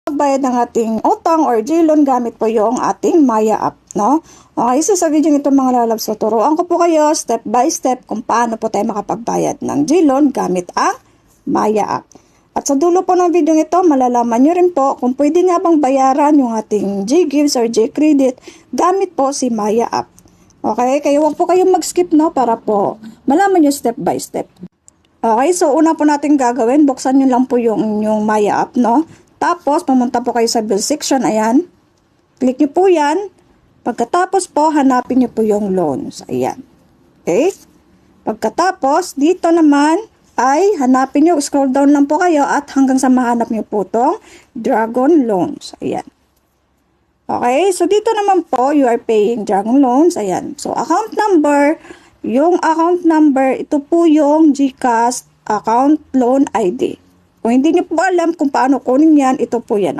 Magbayad ng ating utang or G-loan gamit po yung ating Maya app, no? Okay, so sa video ito mga lalabs, tuturuan ko po kayo step by step kung paano po tayo makapagbayad ng G-loan gamit ang Maya app. At sa dulo po ng video ito, malalaman nyo rin po kung pwede nga bang bayaran yung ating G-Gives or G-Credit gamit po si Maya app. Okay, kaya huwag po kayong mag-skip, no, para po malaman nyo step by step. Okay, so una po natin gagawin, buksan nyo lang po yung inyong Maya app, no? Tapos, pumunta po kayo sa bill section, ayan. Click nyo po yan. Pagkatapos po, hanapin nyo po yung loans, ayan. Okay? Pagkatapos, dito naman ay hanapin nyo, scroll down lang po kayo at hanggang sa mahanap nyo po itong Dragon Loans, ayan. Okay, so dito naman po, you are paying Dragon Loans, ayan. So, account number, yung account number, ito po yung GCash account loan ID. Kung hindi nyo po alam kung paano kunin yan, ito po yan.